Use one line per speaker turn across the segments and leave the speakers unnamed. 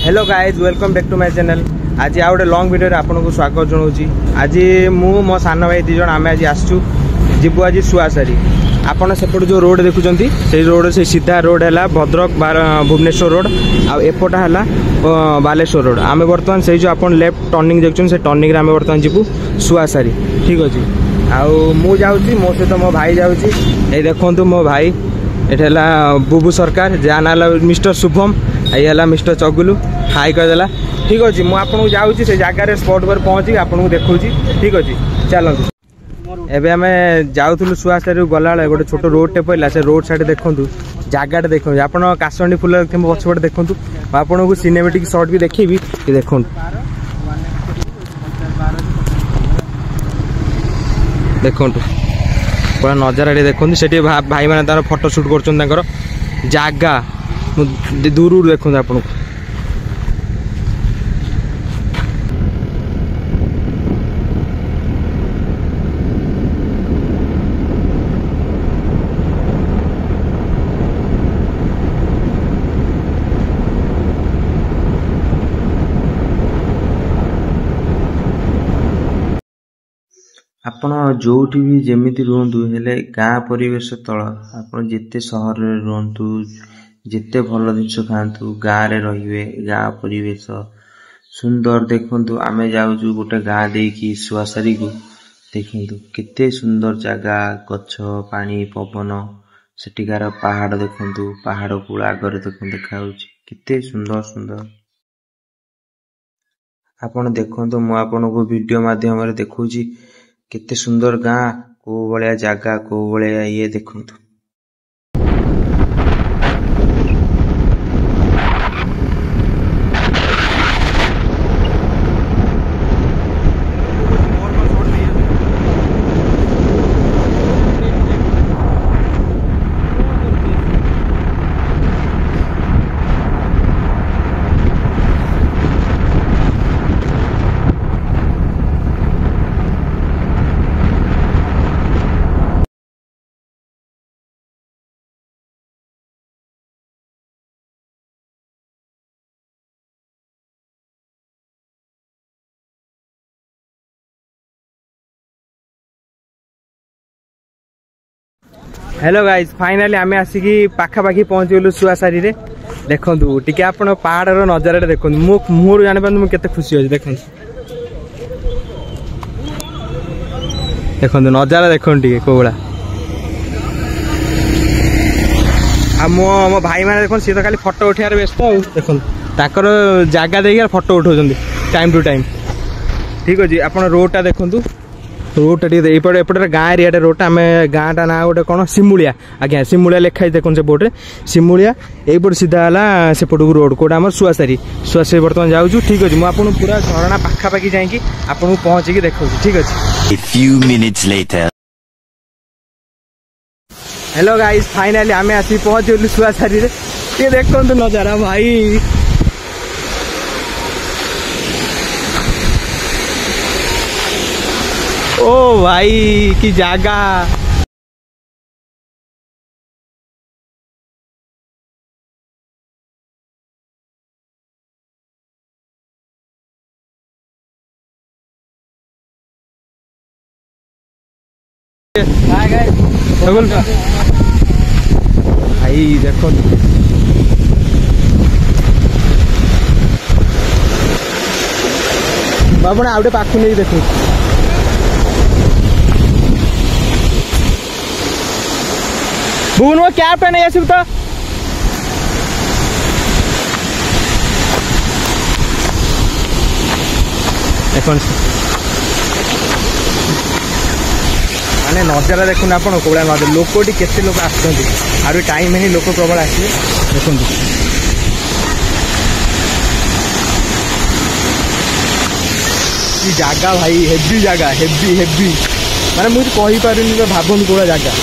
Hello guys welcome back to my channel. आज आ गोटे लंग वीडियो आपको स्वागत जनाऊँगी। आज मो सान भाई दिज आम आज आसचु जीवु आज सुआसारी। आपड़ सेपट जो रोड देखुं से रोड से सीधा रोड है भद्रक भुवनेश्वर रोड आएपटा है बालेश्वर रोड। आम बर्तमान से जो आप लेफ्ट टर्निंग देखुं से टर्निंग आम बर्तमान जीवु सुआसारी। ठीक अच्छे आउ जाऊँगी मो सहित मो भाई जाऊँगी। ये देखो मो भाई ये बुबू सरकार जहाँ ना मिस्टर शुभम ये मिस्टर चगुलू हाई करदेला। ठीक अच्छे मुझे जाऊँगी से जगार स्पॉट पर पहुँची आपको देखा। ठीक अच्छे चलते एबे आम जाऊँ सुआसारी गला गोटे छोट रोड टे पड़ा से रोड साइड देखूँ जगाटे देखो आप काशंडी फुल पछपटे देखूँ आपको सिनेमेटिक शॉट भी देखी देखूँ। देखूँ पूरा नजारा देखते से भाई मैंने तार फोटो शूट कर जगह दूर देखते आपको। आपण जो भी जमीती रुहतु हेले गाँ परिवेश तल आप जिते सहर रुहतु जिते भल जिनस खातु गाँव रे रहिबे गाँ परिवेश सुंदर देखु। आमे जाऊँ गोटे गाँ देकी सुआसारी को देखु केते सुंदर जगह गछ पानी पवन सेटिकार पहाड़ देखु पहाड़ कूल आगर देखा केते सुंदर सुंदर आपण देखु। मु आपन को वीडियो माध्यम रे देखुची केते सुंदर गाँ को बलिया जगह को बलिया ये देखु। हेलो गाइज फाइनाली आम आसिकी पाखापाखि पहुँचगलु सुआसारी रे। देखु टी आप पहाड़ नजारा देखो मो मुहर जानी पार्टी मुझे खुशी अच्छे देखो देखो नजारा देखो टे कौ भाया मो भाई मैंने देखो सी तो खाली फोटो उठार व्यस्त देखो ताकर जगह देखिए फोटो उठाऊँ टाइम टू टाइम। ठीक अच्छे आप रोडटा देखूँ रोडटा एपटे गाँ एरिया रोडटा आम गाँटा ना गोटे कौन सिमुलिया आज्ञा सिमुलिया लिखाई देखो से बोर्ड सिमुलिया यहीपटे सीधा है सेपट को रोड कौटा आम सुआसारी बर्तमान जाऊँ। ठीक अच्छे मुझे पूरा झरणा पाखापाखि जाकि आपको पहुँची देखा। ठीक अच्छे हेलो गाइस फाइनाली आम आसी पहुँचलु सुआसारी रे। ये देखो नजारा भाई ओ भाई की जगह भाई देखो बाबू आउटे पाख नहीं देखो बुन वो क्या पे नहीं आसब तो देखो माने नजारा देखो आप कौड़ा नजर लोक केते लोक आर टाइम है लोक प्रबल आसवे देखो जगह भाई हेवी जगह हेवी हेवी माने मुझे कही पारुनी तो भावुन कौड़ा जगह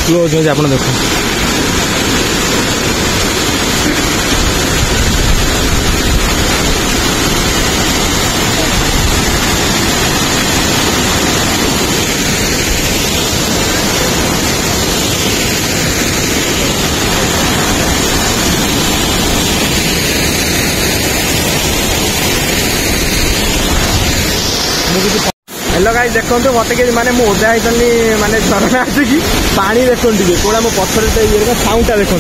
क्लोज हो आप देखो। गाइस देखो मत के माने मु ओदा होती माने झरना आसिकी पानी देखो कौड़ा मो पथर ये साउंडटा देखो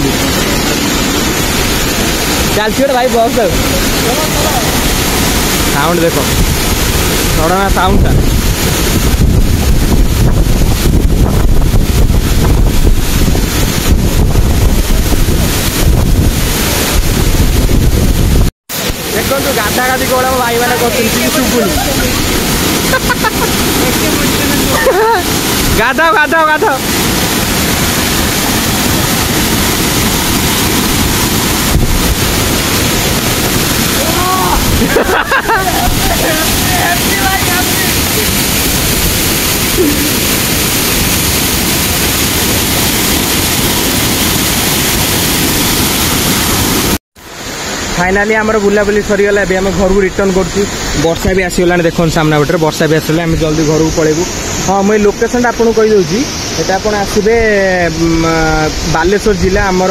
चलती भाई बस साउंड देखो झरना साउंडटा देखो गाधा गाधी कौड़ा भाई मैंने शुभुनि गाधा गाधा गाधा फाइनाली आमर बुलाबुली सरीगला आम घर को रिटर्न करुँ वर्षा भी आसीगला देखो सामना बटे वर्षा भी आसला आम जल्दी घर को पलैबू हाँ मुझे लोकेशन आपको कहीदे यहाँ आप आसबे बालेश्वर जिला आमर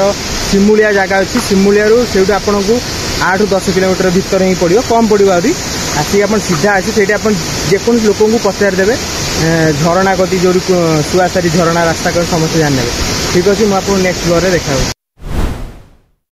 सिमुलिया जगह अच्छी सिमुलिया से आपन को 8 ରୁ 10 किलोमीटर भितर ही पड़ो कम पड़ो आहरी आसिक आप सीधा आसी से जेको लोक पचारिदेवे झरणा कति जो सुआसारी झरणा रास्ता कर समस्त जान ठीक अच्छे मुझे नेक्स्ट ब्लॉग देखा।